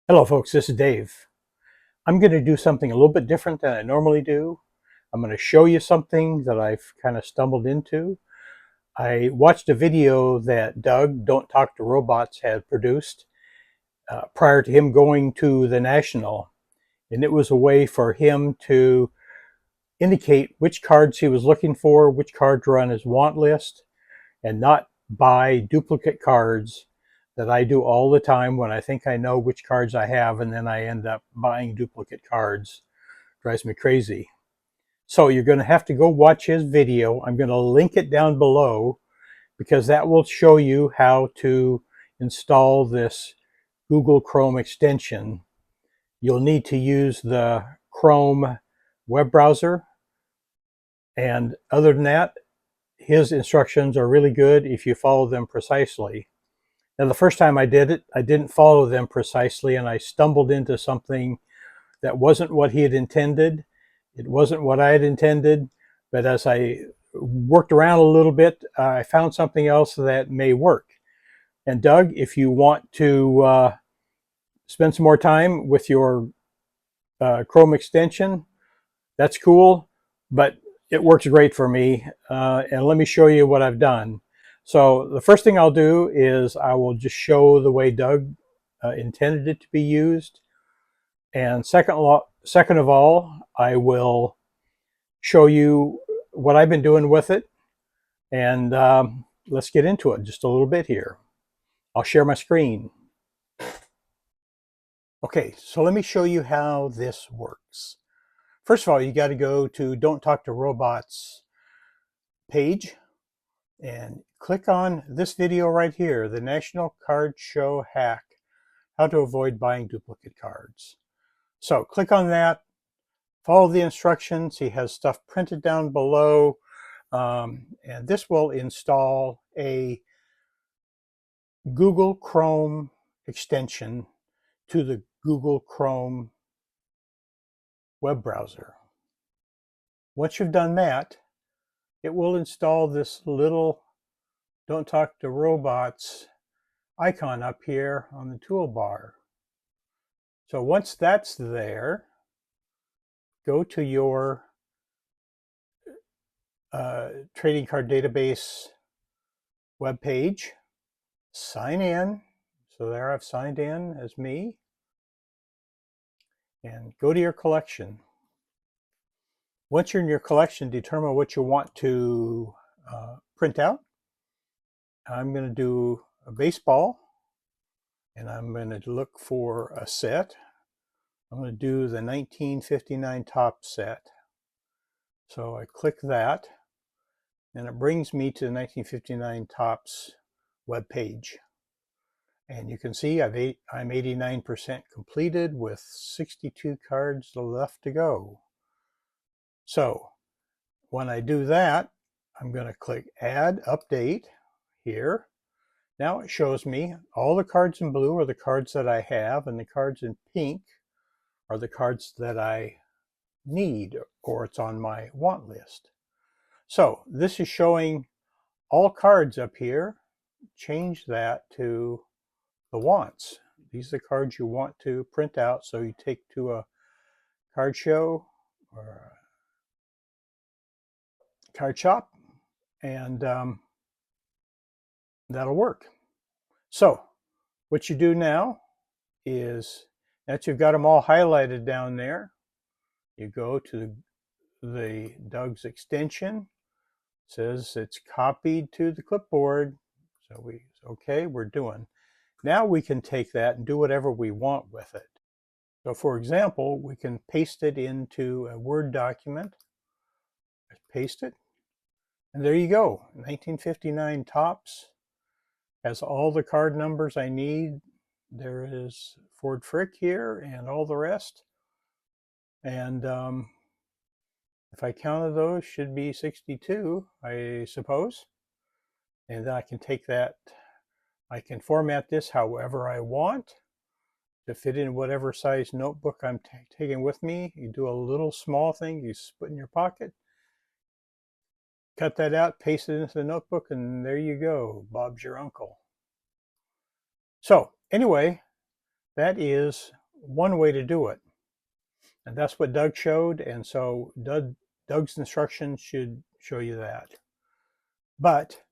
Hello folks, this is Dave. I'm going to do something a little bit different than I normally do. I'm going to show you something that I've kind of stumbled into. I watched a video that Doug, Don't Talk to Robots, had produced prior to him going to the National. And it was a way for him to indicate which cards he was looking for, which cards were on his want list, and not buy duplicate cards that I do all the time when I think I know which cards I have, and then I end up buying duplicate cards. Drives me crazy. So you're going to have to go watch his video. I'm going to link it down below because that will show you how to install this Google Chrome extension. You'll need to use the Chrome web browser. And other than that, his instructions are really good if you follow them precisely. Now, the first time I did it, I didn't follow them precisely, and I stumbled into something that wasn't what he had intended. It wasn't what I had intended, but as I worked around a little bit, I found something else that may work. And Doug, if you want to spend some more time with your Chrome extension, that's cool, but it works great for me. And let me show you what I've done. So the first thing I'll do is I will just show the way Doug intended it to be used. And second of all, I will show you what I've been doing with it. And let's get into it just a little bit here. I'll share my screen. Okay, so let me show you how this works. First of all, you got to go to Don't Talk to Robots page and click on this video right here, the National Card Show Hack, how to avoid buying duplicate cards. So click on that, follow the instructions. He has stuff printed down below, and this will install a Google Chrome extension to the Google Chrome web browser. Once you've done that, it will install this little Don't Talk to Robots icon up here on the toolbar. So once that's there, go to your trading card database web page, sign in. So there I've signed in as me, and go to your collection. Once you're in your collection, determine what you want to print out. I'm going to do a baseball, and I'm going to look for a set. I'm going to do the 1959 top set. So I click that, and it brings me to the 1959 Topps web page. And you can see I'm 89% completed with 62 cards left to go. So when I do that, I'm going to click Add Update here. Now it shows me all the cards in blue are the cards that I have, and the cards in pink are the cards that I need, or it's on my want list. So this is showing all cards up here. Change that to the wants. These are the cards you want to print out, so you take to a card show or a card shop, and that'll work. So what you do now is that you've got them all highlighted down there, you go to the Doug's extension. It says it's copied to the clipboard. So okay, we're doing. Now we can take that and do whatever we want with it. So for example, we can paste it into a Word document. Paste it. And there you go. 1959 Topps has all the card numbers I need. There is Ford Frick here and all the rest. And if I counted those, should be 62, I suppose. And then I can take that, I can format this however I want to fit in whatever size notebook I'm taking with me. You do a little small thing, you put in your pocket, cut that out, paste it into the notebook, and there you go. Bob's your uncle. So anyway, That is one way to do it. And that's what Doug showed. And so Doug's instructions should show you that. But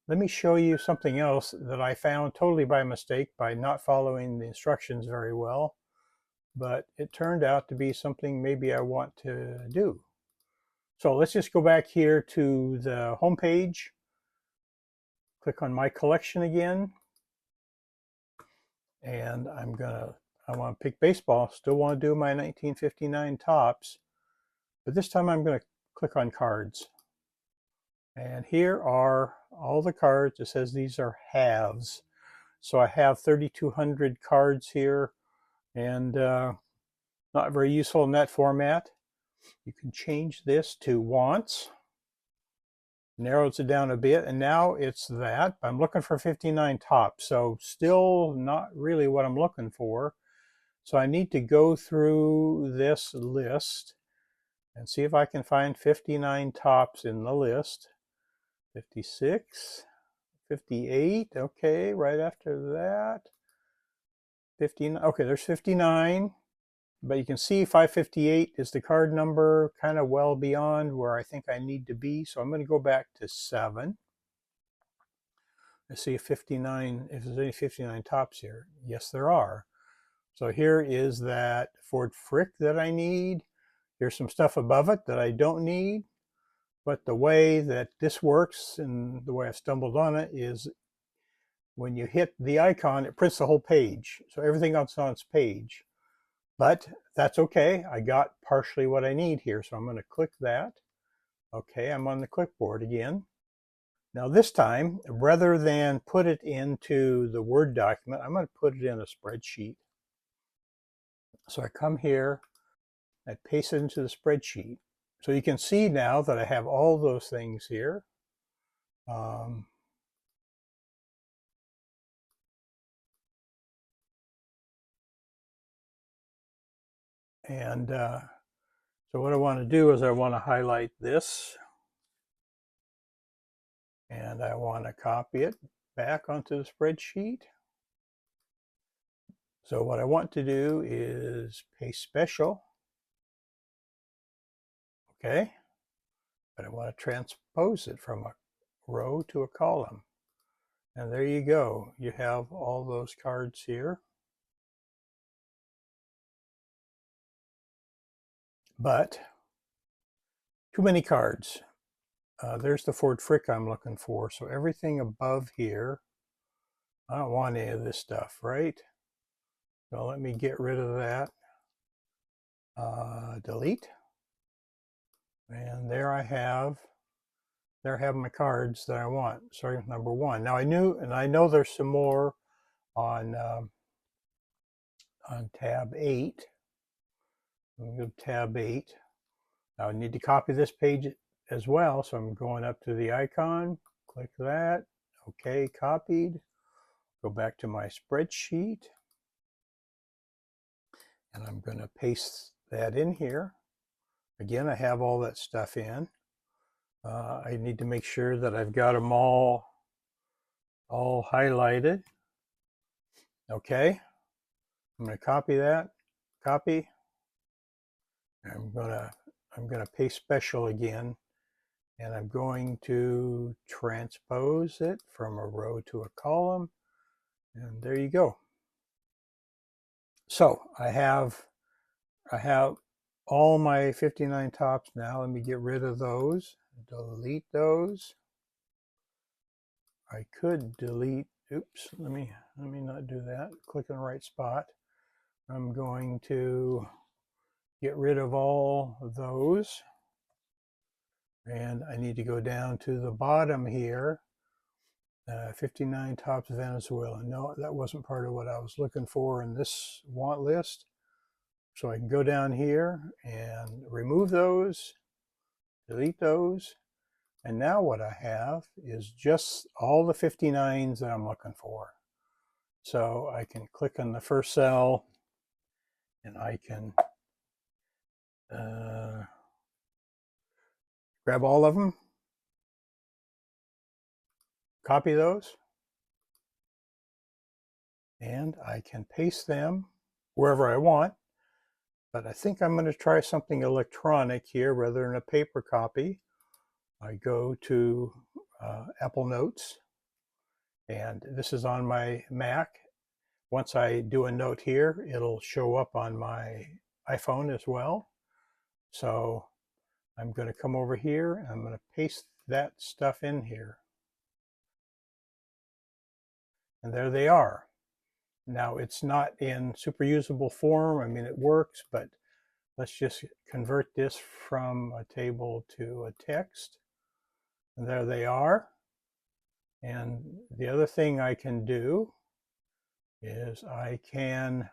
let me show you something else that I found totally by mistake by not following the instructions very well. But it turned out to be something maybe I want to do. So let's just go back here to the home page. Click on my collection again. And I want to pick baseball. Still want to do my 1959 Topps. But this time I'm going to click on cards. And here are all the cards. It says these are halves. So I have 3,200 cards here, and not very useful in that format. You can change this to wants. Narrows it down a bit, and now it's that. I'm looking for 59 Topps, so still not really what I'm looking for. So I need to go through this list and see if I can find 59 Topps in the list. 56, 58, okay, right after that. 59, okay, there's 59. But you can see 558 is the card number, kind of well beyond where I think I need to be. So I'm going to go back to 7. Let's see if there's any 59 Topps here. Yes, there are. So here is that Ford Frick that I need. Here's some stuff above it that I don't need. But the way that this works and the way I've stumbled on it is when you hit the icon, it prints the whole page. So everything else on its page. But that's okay. I got partially what I need here. So I'm going to click that. Okay, I'm on the clipboard again. Now this time, rather than put it into the Word document, I'm going to put it in a spreadsheet. So I come here, I paste it into the spreadsheet. So you can see now that I have all those things here. So what I want to do is I want to highlight this. And I want to copy it back onto the spreadsheet. So what I want to do is paste special. Okay. But I want to transpose it from a row to a column. And there you go. You have all those cards here. But too many cards. There's the Ford Frick I'm looking for. So everything above here, I don't want any of this stuff, right? So let me get rid of that. Delete. And there I have my cards that I want. Sorry, number 1. Now I know there's some more on tab 8. Let me go to tab 8. Now I need to copy this page as well, so I'm going up to the icon, click that, okay, copied. Go back to my spreadsheet, and I'm going to paste that in here. Again, I have all that stuff in. I need to make sure that I've got them all highlighted. Okay, I'm going to copy that, copy. I'm going to paste special again, and I'm going to transpose it from a row to a column, and there you go. So I have all my 59 Topps now. Let me get rid of those, delete those. I could delete, oops, let me not do that. Click in the right spot. I'm going to get rid of all of those. And I need to go down to the bottom here. 59 Topps Venezuela. No, that wasn't part of what I was looking for in this want list. So I can go down here and remove those, delete those. And now what I have is just all the 59s that I'm looking for. So I can click on the first cell, and I can grab all of them, copy those, and I can paste them wherever I want. But I think I'm going to try something electronic here rather than a paper copy. I go to Apple Notes, and this is on my Mac. Once I do a note here, it'll show up on my iPhone as well. So I'm going to come over here and I'm going to paste that stuff in here. And there they are. Now it's not in super usable form. I mean, it works, but let's just convert this from a table to a text. And there they are. And the other thing I can do is I can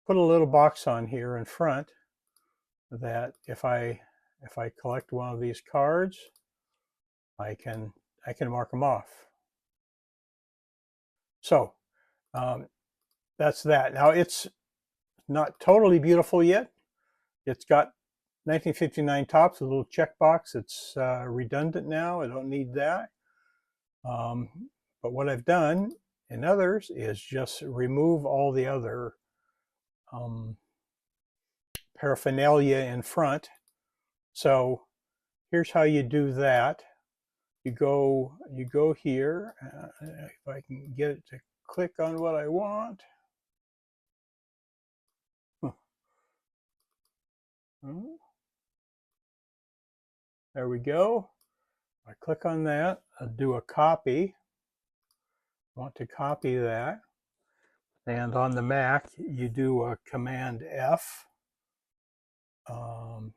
put a little box on here in front that if I collect one of these cards, I can mark them off. So that's that. Now it's not totally beautiful yet. It's got 1959 tops, a little checkbox. It's redundant now. I don't need that. But what I've done in others is just remove all the other paraphernalia in front. So here's how you do that. You go here. If I can get it to click on what I want. There we go. I click on that. I'll do a copy. I want to copy that. And on the Mac, you do a Command F. And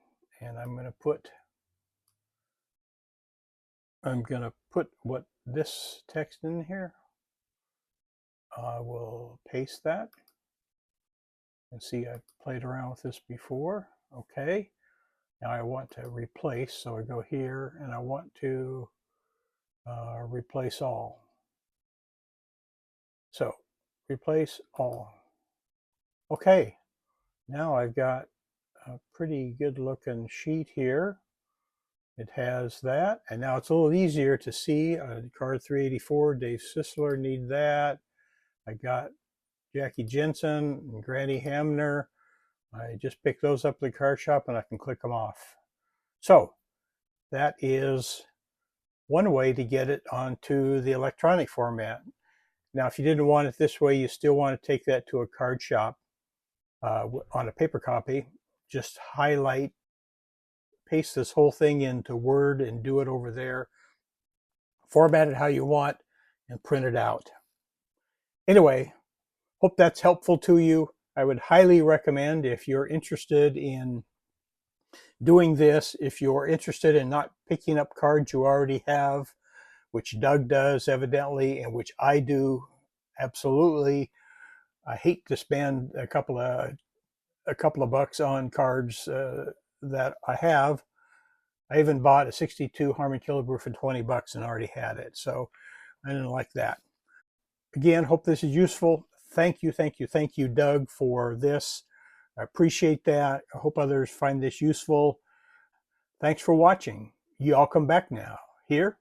I'm going to put what this text in here. I will paste that. And see, I've played around with this before. Okay. Now I want to replace, so I go here and I want to replace all. So replace all. Okay. Now I've got a pretty good looking sheet here. It has that, and now it's a little easier to see. Card 384, Dave Sisler, need that. I got Jackie Jensen and Granny Hamner. I just pick those up at the card shop and I can click them off. So that is one way to get it onto the electronic format. Now, if you didn't want it this way, you still want to take that to a card shop on a paper copy. Just highlight, paste this whole thing into Word and do it over there. Format it how you want and print it out. Anyway, hope that's helpful to you. I would highly recommend, if you're interested in doing this, if you're interested in not picking up cards you already have, which Doug does evidently, and which I do absolutely. I hate to spend a couple of bucks on cards that I have. I even bought a 62 Harman Killebrew for 20 bucks and already had it, so I didn't like that. Again, hope this is useful. Thank you, Doug, for this. I appreciate that. I hope others find this useful. Thanks for watching. You all come back now. Here